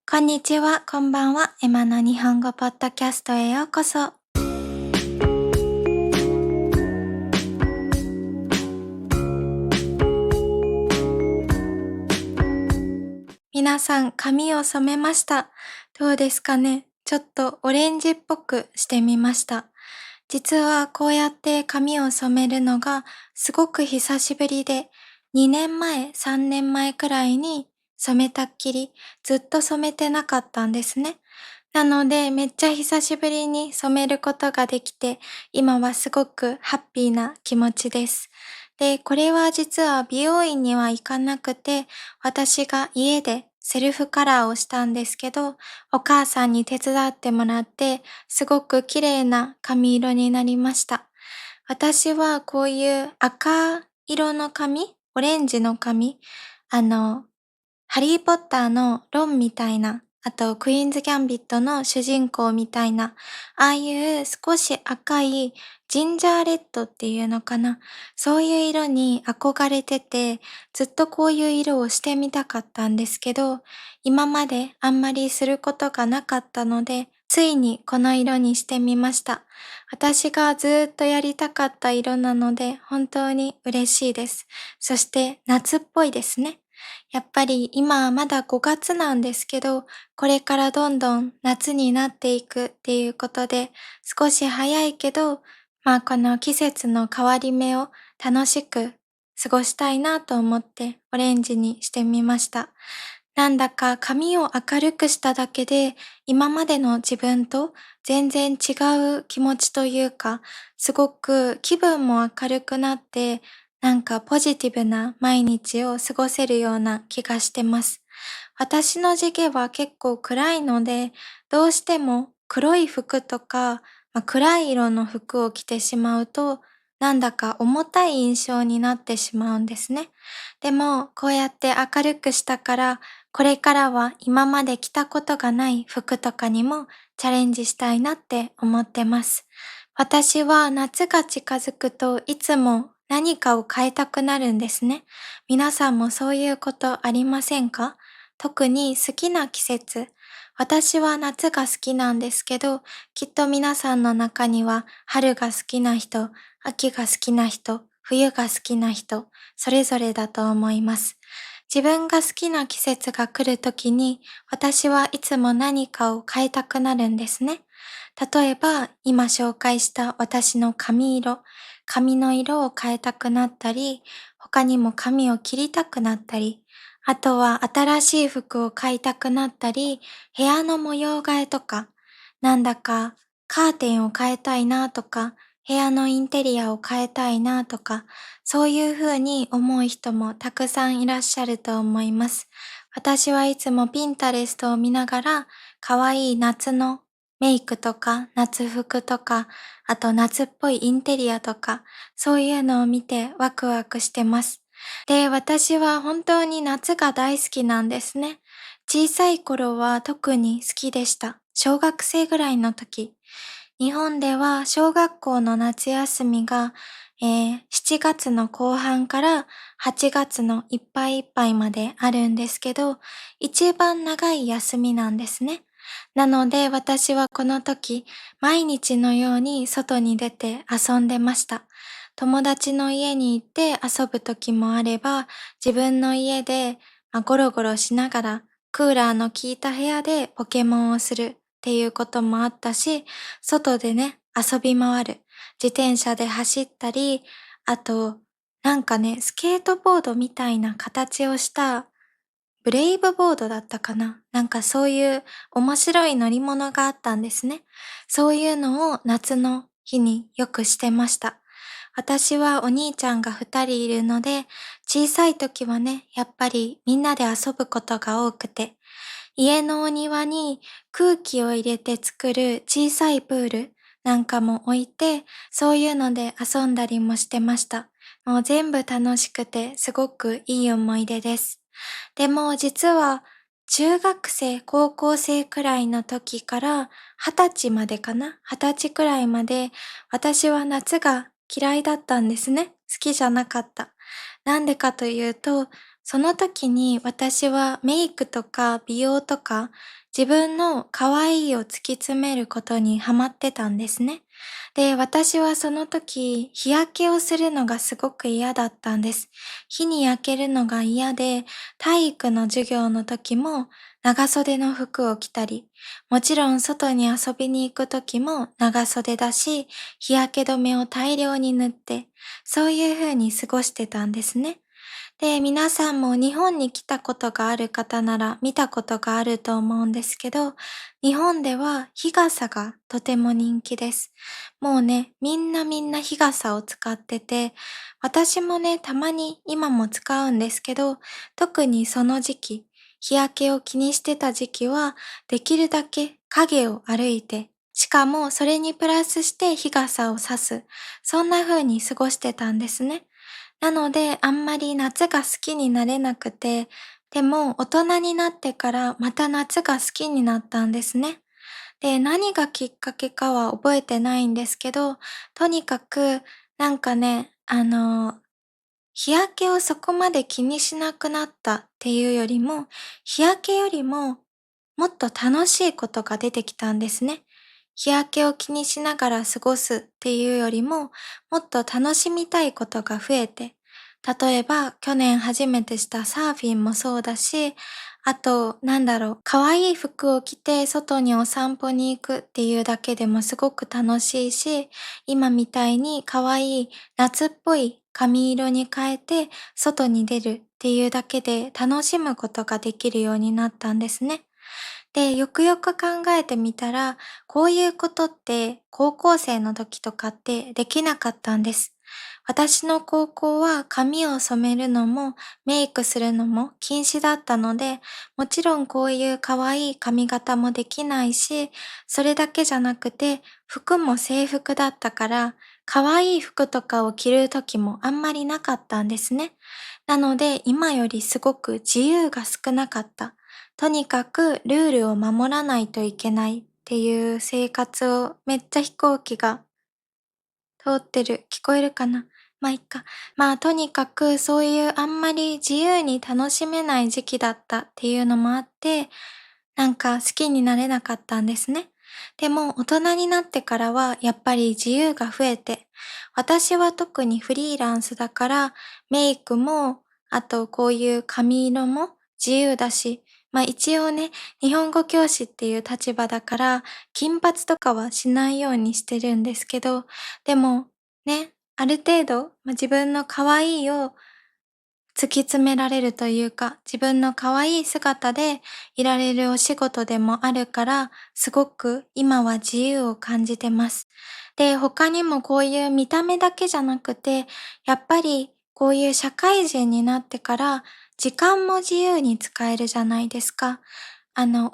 こんにちは、こんばんは。エマの日本語ポッドキャストへようこそ。皆さん、髪を染めました。どうですかね？ちょっとオレンジっぽくしてみました。実はこうやって髪を染めるのがすごく久しぶりで、2年前、3年前くらいに染めたっきりずっと染めてなかったんですね。なのでめっちゃ久しぶりに染めることができて、今はすごくハッピーな気持ちです。で、これは実は美容院には行かなくて、私が家でセルフカラーをしたんですけど、お母さんに手伝ってもらって、すごく綺麗な髪色になりました。私はこういう赤色の髪、オレンジの髪、あの、ハリーポッターのロンみたいな、あとクイーンズギャンビットの主人公みたいな、ああいう少し赤いジンジャーレッドっていうのかな。そういう色に憧れてて、ずっとこういう色をしてみたかったんですけど、今まであんまりすることがなかったので、ついにこの色にしてみました。私がずっとやりたかった色なので、本当に嬉しいです。そして夏っぽいですね。やっぱり今はまだ5月なんですけど、これからどんどん夏になっていくっていうことで、少し早いけど、この季節の変わり目を楽しく過ごしたいなと思ってオレンジにしてみました。なんだか髪を明るくしただけで、今までの自分と全然違う気持ちというか、すごく気分も明るくなって、なんかポジティブな毎日を過ごせるような気がしてます。私の地毛は結構暗いので、どうしても黒い服とか、暗い色の服を着てしまうと、なんだか重たい印象になってしまうんですね。でも、こうやって明るくしたから、これからは今まで着たことがない服とかにもチャレンジしたいなって思ってます。私は夏が近づくといつも何かを変えたくなるんですね。皆さんもそういうことありませんか？特に好きな季節。私は夏が好きなんですけど、きっと皆さんの中には春が好きな人、秋が好きな人、冬が好きな人、それぞれだと思います。自分が好きな季節が来るときに、私はいつも何かを変えたくなるんですね。例えば、今紹介した私の髪色、髪の色を変えたくなったり、他にも髪を切りたくなったり、あとは新しい服を買いたくなったり、部屋の模様替えとか、なんだかカーテンを変えたいなとか、部屋のインテリアを変えたいなとか、そういうふうに思う人もたくさんいらっしゃると思います。私はいつもピンタレストを見ながら、可愛い夏のメイクとか夏服とか、あと夏っぽいインテリアとか、そういうのを見てワクワクしてます。で、私は本当に夏が大好きなんですね。小さい頃は特に好きでした。小学生ぐらいの時。日本では小学校の夏休みが、7月の後半から8月のいっぱいいっぱいまであるんですけど、一番長い休みなんですね。なので私はこの時、毎日のように外に出て遊んでました。友達の家に行って遊ぶ時もあれば、自分の家で、ゴロゴロしながらクーラーの効いた部屋でポケモンをするっていうこともあったし、外でね、遊び回る。自転車で走ったり、あと、なんかね、スケートボードみたいな形をしたブレイブボードだったかな、なんかそういう面白い乗り物があったんですね。そういうのを夏の日によくしてました。私はお兄ちゃんが2人いるので、小さい時はね、やっぱりみんなで遊ぶことが多くて、家のお庭に空気を入れて作る小さいプールなんかも置いて、そういうので遊んだりもしてました。もう全部楽しくてすごくいい思い出です。でも実は中学生、高校生くらいの時から20歳までかな、20歳くらいまで私は夏が嫌いだったんですね。好きじゃなかった。なんでかというと、その時に私はメイクとか美容とか自分の可愛いを突き詰めることにハマってたんですね。で、私はその時、日焼けをするのがすごく嫌だったんです。日に焼けるのが嫌で、体育の授業の時も長袖の服を着たり、もちろん外に遊びに行く時も長袖だし、日焼け止めを大量に塗って、そういう風に過ごしてたんですね。で、皆さんも日本に来たことがある方なら見たことがあると思うんですけど、日本では日傘がとても人気です。もうね、みんな日傘を使ってて、私もね、たまに今も使うんですけど、特にその時期、日焼けを気にしてた時期は、できるだけ影を歩いて、しかもそれにプラスして日傘を差す。そんな風に過ごしてたんですね。なので、あんまり夏が好きになれなくて、でも大人になってからまた夏が好きになったんですね。で、何がきっかけかは覚えてないんですけど、とにかく、なんかね、日焼けをそこまで気にしなくなったっていうよりも、日焼けよりももっと楽しいことが出てきたんですね。日焼けを気にしながら過ごすっていうよりも、もっと楽しみたいことが増えて、例えば去年初めてしたサーフィンもそうだし、あと、可愛い服を着て外にお散歩に行くっていうだけでもすごく楽しいし、今みたいに可愛い夏っぽい髪色に変えて外に出るっていうだけで楽しむことができるようになったんですね。で、よくよく考えてみたら、こういうことって高校生の時とかってできなかったんです。私の高校は髪を染めるのもメイクするのも禁止だったので、もちろんこういう可愛い髪型もできないし、それだけじゃなくて服も制服だったから、可愛い服とかを着る時もあんまりなかったんですね。なので今よりすごく自由が少なかった。とにかくルールを守らないといけないっていう生活をめっちゃ飛行機が通ってる。聞こえるかな。まあ、いっか。まあ、とにかくそういうあんまり自由に楽しめない時期だったっていうのもあって、なんか好きになれなかったんですね。でも大人になってからはやっぱり自由が増えて、私は特にフリーランスだからメイクも、あとこういう髪色も自由だし、まあ一応ね、日本語教師っていう立場だから、金髪とかはしないようにしてるんですけど、でもね、ある程度、自分の可愛いを突き詰められるというか、自分の可愛い姿でいられるお仕事でもあるから、すごく今は自由を感じてます。で、他にもこういう見た目だけじゃなくて、やっぱりこういう社会人になってから、時間も自由に使えるじゃないですか。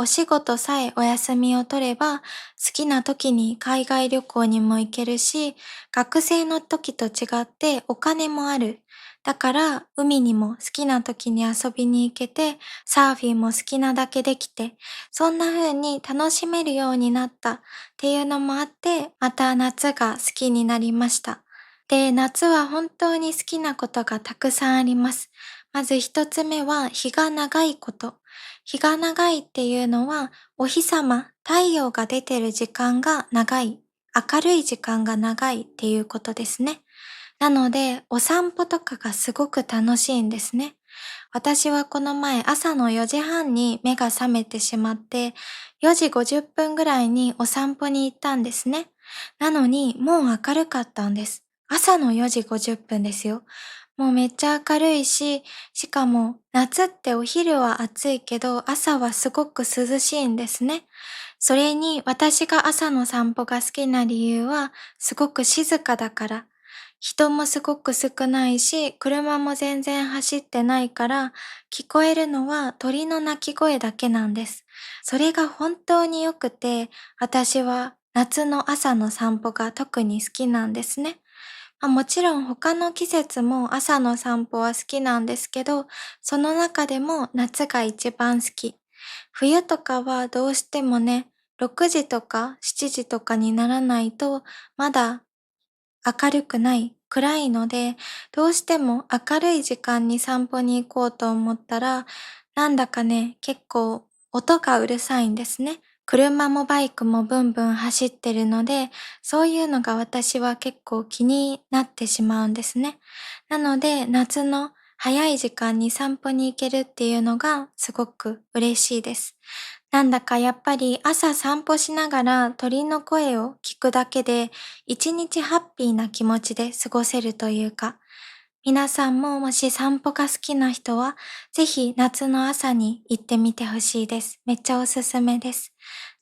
お仕事さえお休みを取れば、好きな時に海外旅行にも行けるし、学生の時と違ってお金もある。だから、海にも好きな時に遊びに行けて、サーフィンも好きなだけできて、そんな風に楽しめるようになったっていうのもあって、また夏が好きになりました。で、夏は本当に好きなことがたくさんあります。まず一つ目は日が長いこと。日が長いっていうのは、お日様、太陽が出てる時間が長い、明るい時間が長いっていうことですね。なので、お散歩とかがすごく楽しいんですね。私はこの前朝の4時半に目が覚めてしまって、4時50分ぐらいにお散歩に行ったんですね。なのに、もう明るかったんです。朝の4時50分ですよ。もうめっちゃ明るいし、しかも夏ってお昼は暑いけど朝はすごく涼しいんですね。それに私が朝の散歩が好きな理由はすごく静かだから。人もすごく少ないし、車も全然走ってないから、聞こえるのは鳥の鳴き声だけなんです。それが本当に良くて、私は夏の朝の散歩が特に好きなんですね。もちろん他の季節も朝の散歩は好きなんですけど、その中でも夏が一番好き。冬とかはどうしてもね、6時とか7時とかにならないと、まだ明るくない暗いので、どうしても明るい時間に散歩に行こうと思ったら、なんだかね、結構音がうるさいんですね。車もバイクもブンブン走ってるので、そういうのが私は結構気になってしまうんですね。なので、夏の早い時間に散歩に行けるっていうのがすごく嬉しいです。なんだかやっぱり朝散歩しながら鳥の声を聞くだけで一日ハッピーな気持ちで過ごせるというか、皆さんももし散歩が好きな人は、ぜひ夏の朝に行ってみてほしいです。めっちゃおすすめです。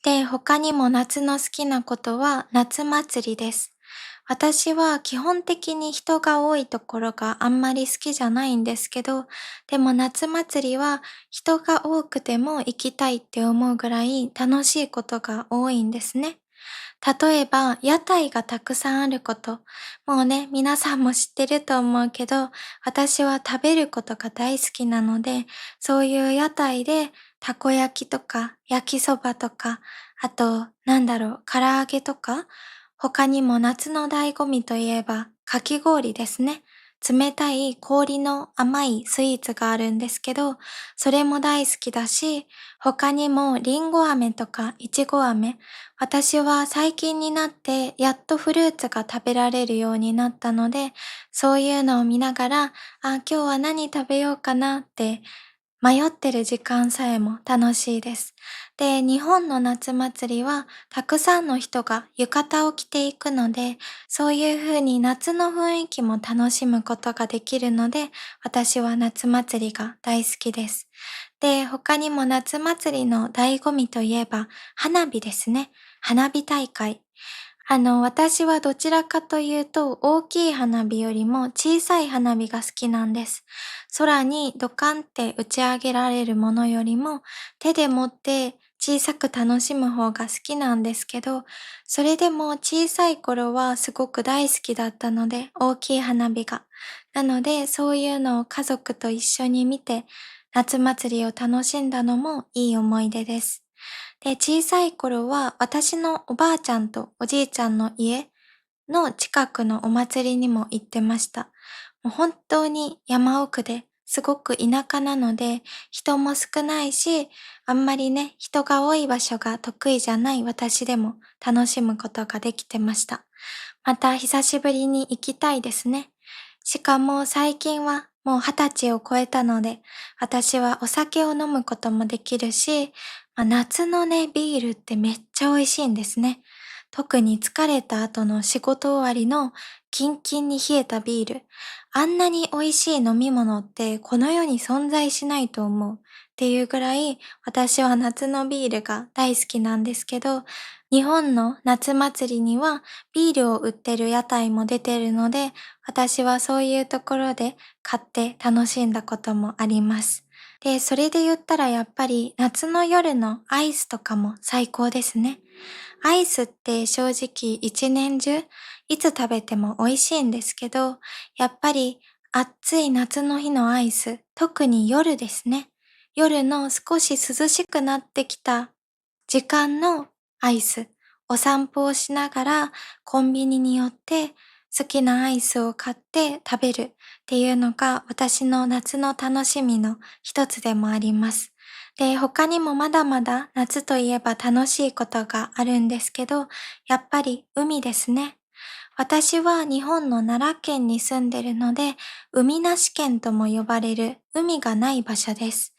で、他にも夏の好きなことは夏祭りです。私は基本的に人が多いところがあんまり好きじゃないんですけど、でも夏祭りは人が多くても行きたいって思うぐらい楽しいことが多いんですね。例えば、屋台がたくさんあること。もうね、皆さんも知ってると思うけど、私は食べることが大好きなので、そういう屋台でたこ焼きとか焼きそばとか、あと、唐揚げとか、他にも夏の醍醐味といえば、かき氷ですね。冷たい氷の甘いスイーツがあるんですけど、それも大好きだし、他にもりんご飴とかいちご飴、私は最近になってやっとフルーツが食べられるようになったので、そういうのを見ながら、今日は何食べようかなって迷ってる時間さえも楽しいです。で、日本の夏祭りはたくさんの人が浴衣を着ていくので、そういう風に夏の雰囲気も楽しむことができるので、私は夏祭りが大好きです。で、他にも夏祭りの醍醐味といえば、花火ですね。花火大会。私はどちらかというと、大きい花火よりも小さい花火が好きなんです。空にドカンって打ち上げられるものよりも、手で持って小さく楽しむ方が好きなんですけど、それでも小さい頃はすごく大好きだったので、大きい花火が。なので、そういうのを家族と一緒に見て、夏祭りを楽しんだのもいい思い出です。で、小さい頃は私のおばあちゃんとおじいちゃんの家の近くのお祭りにも行ってました。もう本当に山奥ですごく田舎なので人も少ないし、あんまりね、人が多い場所が得意じゃない私でも楽しむことができてました。また久しぶりに行きたいですね。しかも最近はもう20歳を超えたので、私はお酒を飲むこともできるし、夏のね、ビールってめっちゃ美味しいんですね。特に疲れた後の仕事終わりのキンキンに冷えたビール。あんなに美味しい飲み物ってこの世に存在しないと思うっていうぐらい私は夏のビールが大好きなんですけど、日本の夏祭りにはビールを売ってる屋台も出てるので、私はそういうところで買って楽しんだこともあります。で、それで言ったらやっぱり夏の夜のアイスとかも最高ですね。アイスって正直一年中いつ食べても美味しいんですけど、やっぱり暑い夏の日のアイス、特に夜ですね。夜の少し涼しくなってきた時間のアイス、お散歩をしながらコンビニに寄って好きなアイスを買って食べるっていうのが私の夏の楽しみの一つでもあります。で、他にもまだまだ夏といえば楽しいことがあるんですけど、やっぱり海ですね。私は日本の奈良県に住んでるので、海なし県とも呼ばれる海がない場所です。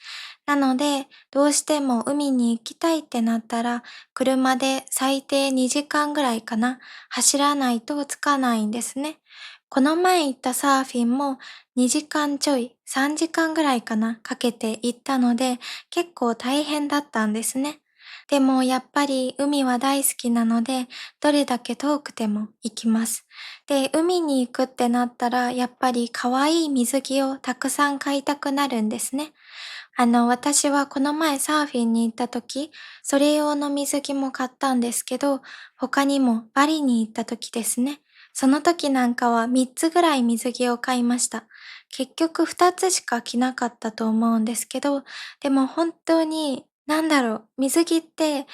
なので、どうしても海に行きたいってなったら、車で最低2時間ぐらいかな、走らないと着かないんですね。この前行ったサーフィンも2時間ちょい、3時間ぐらいかな、かけて行ったので、結構大変だったんですね。でもやっぱり海は大好きなので、どれだけ遠くても行きます。で、海に行くってなったら、やっぱり可愛い水着をたくさん買いたくなるんですね。私はこの前サーフィンに行った時、それ用の水着も買ったんですけど、他にもバリに行った時ですね。その時なんかは3つぐらい水着を買いました。結局2つしか着なかったと思うんですけど、でも本当に、水着って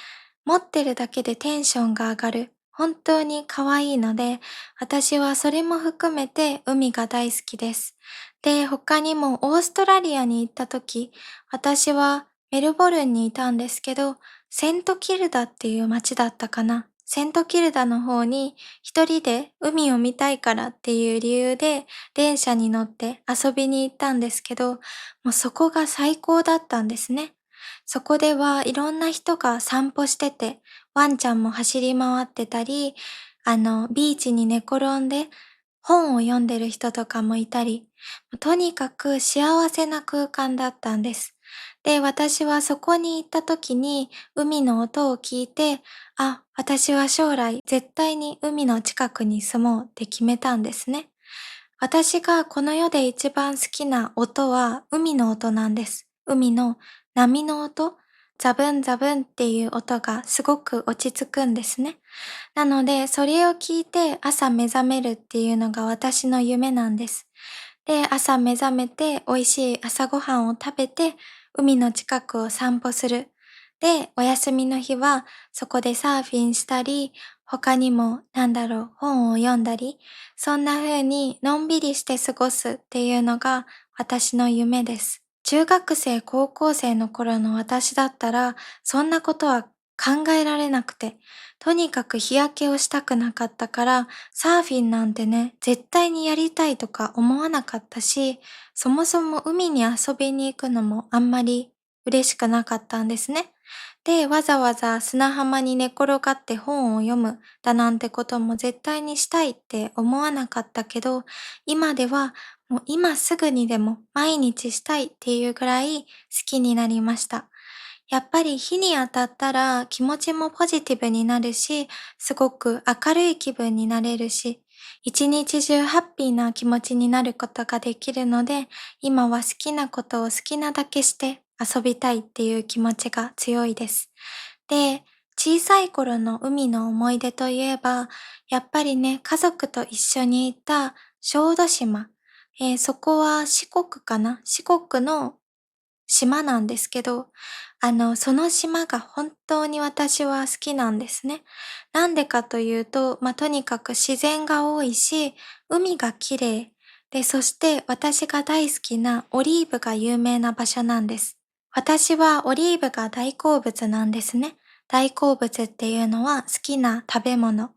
持ってるだけでテンションが上がる。本当に可愛いので、私はそれも含めて海が大好きです。で、他にもオーストラリアに行った時、私はメルボルンにいたんですけど、セントキルダっていう街だったかな。セントキルダの方に一人で海を見たいからっていう理由で電車に乗って遊びに行ったんですけど、もうそこが最高だったんですね。そこではいろんな人が散歩してて、ワンちゃんも走り回ってたり、ビーチに寝転んで本を読んでる人とかもいたり、とにかく幸せな空間だったんです。で、私はそこに行った時に海の音を聞いて、あ、私は将来絶対に海の近くに住もうって決めたんですね。私がこの世で一番好きな音は海の音なんです。海の波の音、ザブンザブンっていう音がすごく落ち着くんですね。なので、それを聞いて朝目覚めるっていうのが私の夢なんです。で、朝目覚めて美味しい朝ごはんを食べて、海の近くを散歩する。で、お休みの日はそこでサーフィンしたり、他にも本を読んだり、そんな風にのんびりして過ごすっていうのが私の夢です。中学生、高校生の頃の私だったら、そんなことは考えられなくて、とにかく日焼けをしたくなかったから、サーフィンなんてね、絶対にやりたいとか思わなかったし、そもそも海に遊びに行くのもあんまり嬉しくなかったんですね。で、わざわざ砂浜に寝転がって本を読むだなんてことも絶対にしたいって思わなかったけど、今ではもう今すぐにでも毎日したいっていうぐらい好きになりました。やっぱり日に当たったら気持ちもポジティブになるし、すごく明るい気分になれるし、一日中ハッピーな気持ちになることができるので、今は好きなことを好きなだけして遊びたいっていう気持ちが強いです。で、小さい頃の海の思い出といえば、やっぱりね、家族と一緒に行った小豆島。そこは四国かな、四国の島なんですけど、その島が本当に私は好きなんですね。なんでかというと、とにかく自然が多いし、海が綺麗。で、そして私が大好きなオリーブが有名な場所なんです。私はオリーブが大好物なんですね。大好物っていうのは好きな食べ物。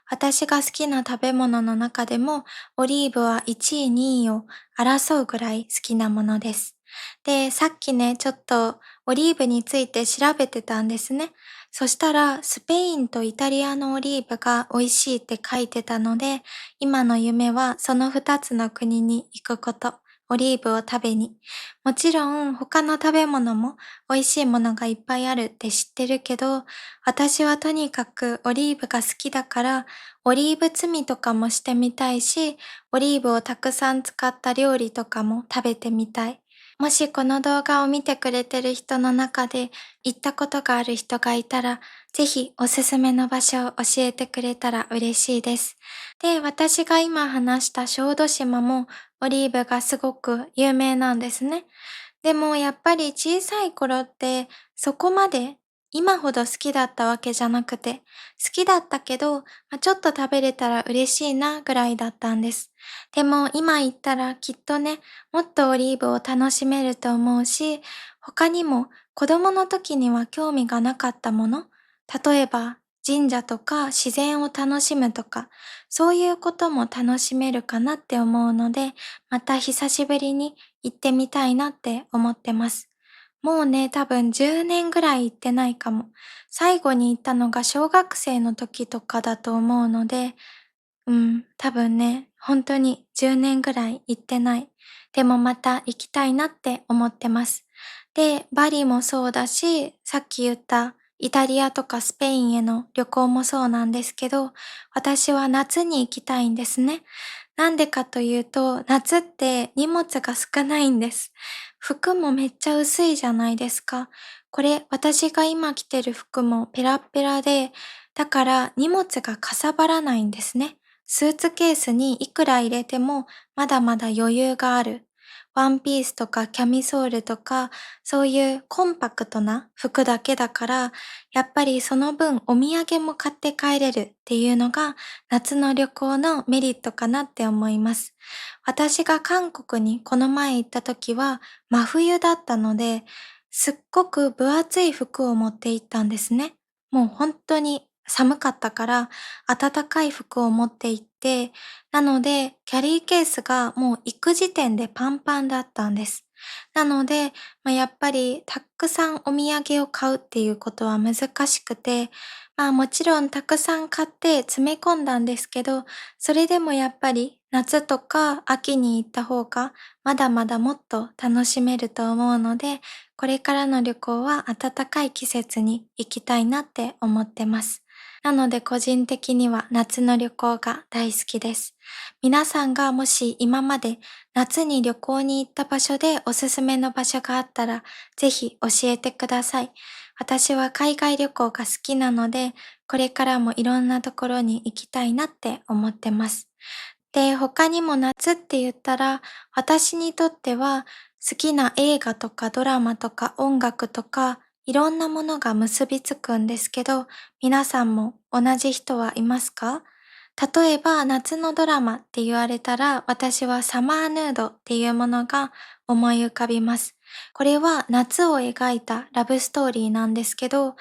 私が好きな食べ物の中でも、オリーブは1位、2位を争うぐらい好きなものです。で、さっきね、ちょっとオリーブについて調べてたんですね。そしたら、スペインとイタリアのオリーブが美味しいって書いてたので、今の夢はその2つの国に行くこと。オリーブを食べに。もちろん他の食べ物も美味しいものがいっぱいあるって知ってるけど、私はとにかくオリーブが好きだから、オリーブ摘みとかもしてみたいし、オリーブをたくさん使った料理とかも食べてみたい。もしこの動画を見てくれてる人の中で行ったことがある人がいたら、ぜひおすすめの場所を教えてくれたら嬉しいです。で、私が今話した小豆島もオリーブがすごく有名なんですね。でもやっぱり小さい頃ってそこまで今ほど好きだったわけじゃなくて、好きだったけど、ちょっと食べれたら嬉しいなぐらいだったんです。でも今言ったらきっとね、もっとオリーブを楽しめると思うし、他にも子供の時には興味がなかったもの、例えば神社とか自然を楽しむとか、そういうことも楽しめるかなって思うので、また久しぶりに行ってみたいなって思ってます。もうね、多分10年ぐらい行ってないかも。最後に行ったのが小学生の時とかだと思うので、多分ね、本当に10年ぐらい行ってない。でもまた行きたいなって思ってます。で、バリもそうだし、さっき言ったイタリアとかスペインへの旅行もそうなんですけど、私は夏に行きたいんですね。なんでかというと、夏って荷物が少ないんです。服もめっちゃ薄いじゃないですか。これ、私が今着てる服もペラッペラで、だから荷物がかさばらないんですね。スーツケースにいくら入れてもまだまだ余裕がある。ワンピースとかキャミソールとか、そういうコンパクトな服だけだから、やっぱりその分お土産も買って帰れるっていうのが夏の旅行のメリットかなって思います。私が韓国にこの前行った時は真冬だったので、すっごく分厚い服を持って行ったんですね。もう本当に寒かったから暖かい服を持って行って、なのでキャリーケースがもう行く時点でパンパンだったんです。なので、やっぱりたくさんお土産を買うっていうことは難しくて、もちろんたくさん買って詰め込んだんですけど、それでもやっぱり夏とか秋に行った方がまだまだもっと楽しめると思うので、これからの旅行は暖かい季節に行きたいなって思ってます。なので個人的には夏の旅行が大好きです。皆さんがもし今まで夏に旅行に行った場所でおすすめの場所があったら、ぜひ教えてください。私は海外旅行が好きなので、これからもいろんなところに行きたいなって思ってます。で、他にも夏って言ったら、私にとっては好きな映画とかドラマとか音楽とか、いろんなものが結びつくんですけど、皆さんも同じ人はいますか？例えば夏のドラマって言われたら、私はサマーヌードっていうものが思い浮かびます。これは夏を描いたラブストーリーなんですけど、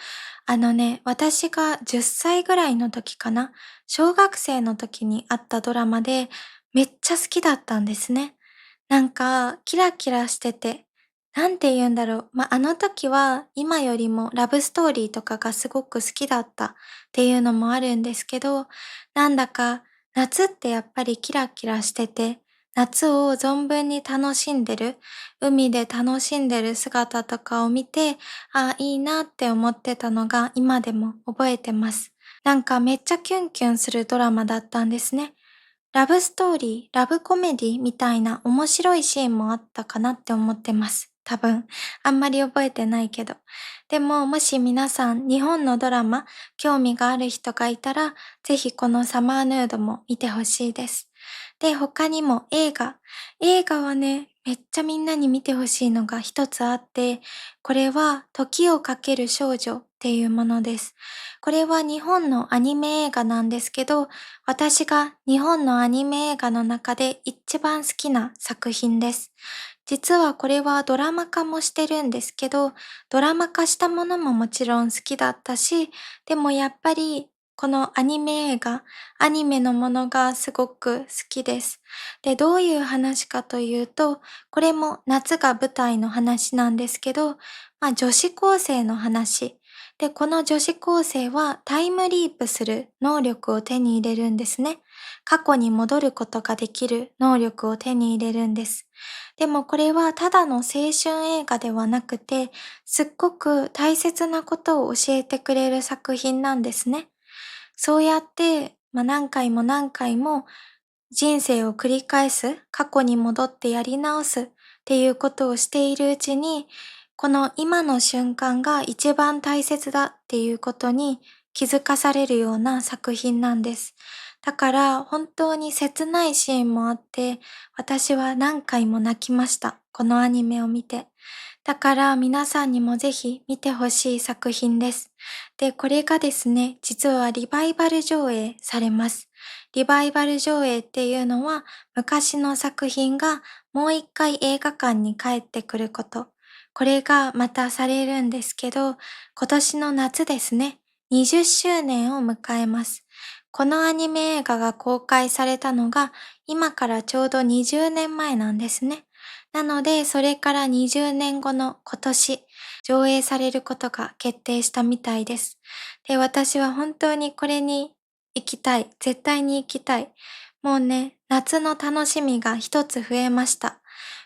私が10歳ぐらいの時かな、小学生の時にあったドラマで、めっちゃ好きだったんですね。なんか、キラキラしてて、なんて言うんだろう。あの時は今よりもラブストーリーとかがすごく好きだったっていうのもあるんですけど、なんだか夏ってやっぱりキラキラしてて、夏を存分に楽しんでる、海で楽しんでる姿とかを見て、いいなって思ってたのが今でも覚えてます。なんかめっちゃキュンキュンするドラマだったんですね。ラブストーリー、ラブコメディみたいな面白いシーンもあったかなって思ってます。多分。あんまり覚えてないけど。でも、もし皆さん、日本のドラマ、興味がある人がいたら、ぜひこのサマーヌードも見てほしいです。で、他にも映画。映画はね、めっちゃみんなに見てほしいのが一つあって、これは時をかける少女っていうものです。これは日本のアニメ映画なんですけど、私が日本のアニメ映画の中で一番好きな作品です。実はこれはドラマ化もしてるんですけど、ドラマ化したものももちろん好きだったし、でもやっぱりこのアニメ映画、アニメのものがすごく好きです。で、どういう話かというと、これも夏が舞台の話なんですけど、女子高生の話。で、この女子高生はタイムリープする能力を手に入れるんですね。過去に戻ることができる能力を手に入れるんです。でもこれはただの青春映画ではなくて、すっごく大切なことを教えてくれる作品なんですね。そうやって、何回も何回も人生を繰り返す、過去に戻ってやり直すっていうことをしているうちに、この今の瞬間が一番大切だっていうことに気づかされるような作品なんです。だから本当に切ないシーンもあって、私は何回も泣きました。このアニメを見て。だから皆さんにもぜひ見てほしい作品です。で、これがですね、実はリバイバル上映されます。リバイバル上映っていうのは、昔の作品がもう一回映画館に帰ってくること。これがまたされるんですけど、今年の夏ですね、20周年を迎えます。このアニメ映画が公開されたのが、今からちょうど20年前なんですね。なので、それから20年後の今年、上映されることが決定したみたいです。で、私は本当にこれに行きたい。絶対に行きたい。もうね、夏の楽しみが一つ増えました。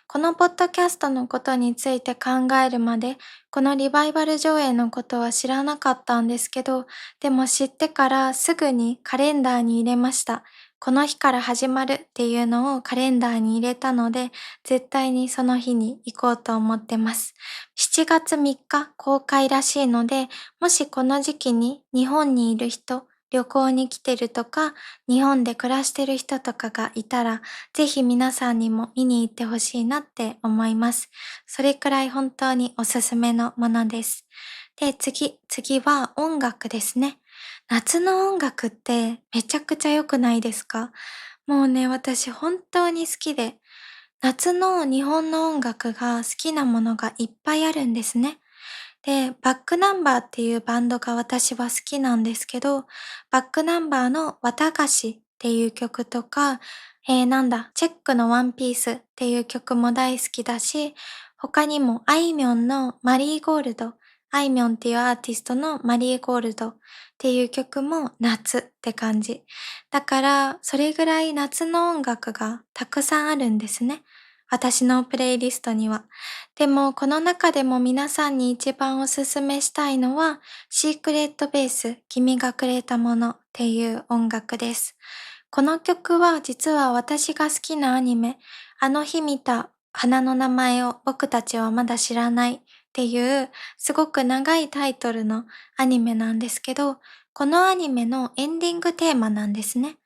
このポッドキャストのことについて考えるまで、このリバイバル上映のことは知らなかったんですけど、でも知ってからすぐにカレンダーに入れました。この日から始まるっていうのをカレンダーに入れたので、絶対にその日に行こうと思ってます。7月3日公開らしいので、もしこの時期に日本にいる人、旅行に来てるとか、日本で暮らしてる人とかがいたら、ぜひ皆さんにも見に行ってほしいなって思います。それくらい本当におすすめのものです。で、次は音楽ですね。夏の音楽ってめちゃくちゃ良くないですか？もうね、私本当に好きで、夏の日本の音楽が好きなものがいっぱいあるんですね。で、バックナンバーっていうバンドが私は好きなんですけど、バックナンバーの綿菓子っていう曲とか、チェックのワンピースっていう曲も大好きだし、他にもあいみょんのマリーゴールド、あいみょんっていうアーティストのマリーゴールドっていう曲も夏って感じ。だから、それぐらい夏の音楽がたくさんあるんですね。私のプレイリストには。でも、この中でも皆さんに一番おすすめしたいのは、シークレットベース、君がくれたものっていう音楽です。この曲は実は私が好きなアニメ、あの日見た花の名前を僕たちはまだ知らないっていうすごく長いタイトルのアニメなんですけど、このアニメのエンディングテーマなんですね。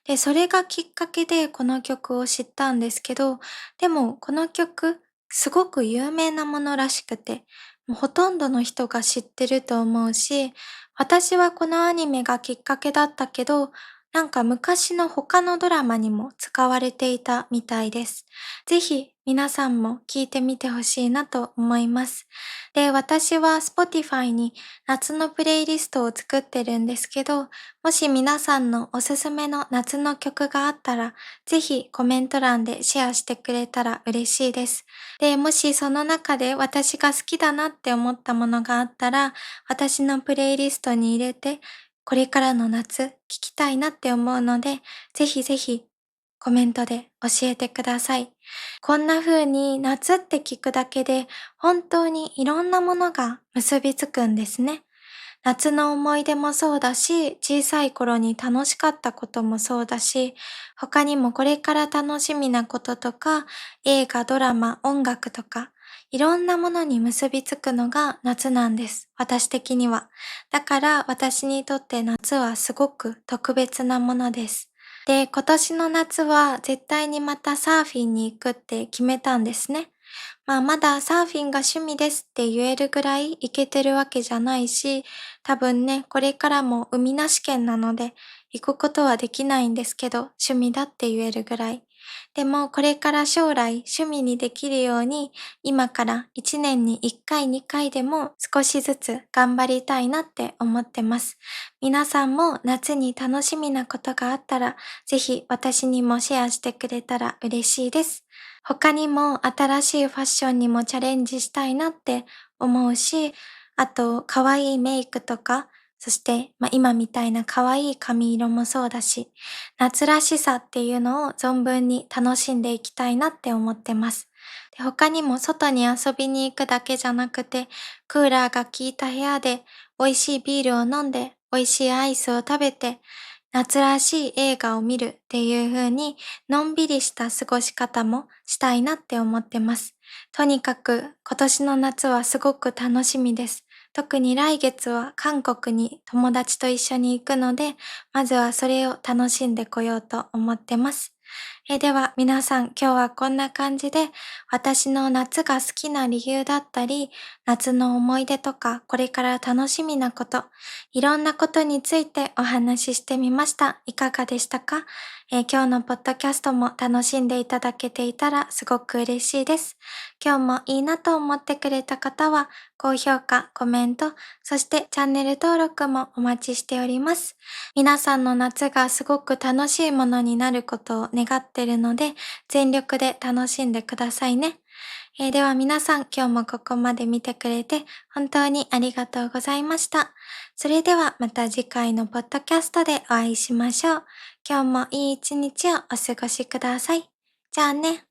で、それがきっかけでこの曲を知ったんですけど、でもこの曲すごく有名なものらしくて、もうほとんどの人が知ってると思うし、私はこのアニメがきっかけだったけど、なんか昔の他のドラマにも使われていたみたいです。ぜひ皆さんも聞いてみてほしいなと思います。で、私は Spotify に夏のプレイリストを作ってるんですけど、もし皆さんのおすすめの夏の曲があったら、ぜひコメント欄でシェアしてくれたら嬉しいです。で、もしその中で私が好きだなって思ったものがあったら、私のプレイリストに入れて、これからの夏聞きたいなって思うので、ぜひぜひコメントで教えてください。こんな風に夏って聞くだけで本当にいろんなものが結びつくんですね。夏の思い出もそうだし、小さい頃に楽しかったこともそうだし、他にもこれから楽しみなこととか、映画、ドラマ、音楽とか、いろんなものに結びつくのが夏なんです。私的には。だから私にとって夏はすごく特別なものです。で、今年の夏は絶対にまたサーフィンに行くって決めたんですね。まだサーフィンが趣味ですって言えるぐらい行けてるわけじゃないし、多分ね、これからも海なし県なので、行くことはできないんですけど、趣味だって言えるぐらい。でも、これから将来趣味にできるように、今から1年に1回2回でも少しずつ頑張りたいなって思ってます。皆さんも夏に楽しみなことがあったら、ぜひ私にもシェアしてくれたら嬉しいです。他にも新しいファッションにもチャレンジしたいなって思うし、あと可愛いメイクとか、そして、今みたいな可愛い髪色もそうだし、夏らしさっていうのを存分に楽しんでいきたいなって思ってます。で、他にも外に遊びに行くだけじゃなくて、クーラーが効いた部屋で美味しいビールを飲んで、美味しいアイスを食べて、夏らしい映画を見るっていう風に、のんびりした過ごし方もしたいなって思ってます。とにかく今年の夏はすごく楽しみです。特に来月は韓国に友達と一緒に行くので、まずはそれを楽しんでこようと思ってます。では皆さん今日はこんな感じで私の夏が好きな理由だったり、夏の思い出とかこれから楽しみなこと、いろんなことについてお話ししてみました。いかがでしたか？今日のポッドキャストも楽しんでいただけていたらすごく嬉しいです。今日もいいなと思ってくれた方は高評価、コメント、そしてチャンネル登録もお待ちしております。皆さんの夏がすごく楽しいものになることを願ってるので、全力で楽しんでくださいね。では皆さん、今日もここまで見てくれて本当にありがとうございました。それではまた次回のポッドキャストでお会いしましょう。今日もいい一日をお過ごしください。じゃあね。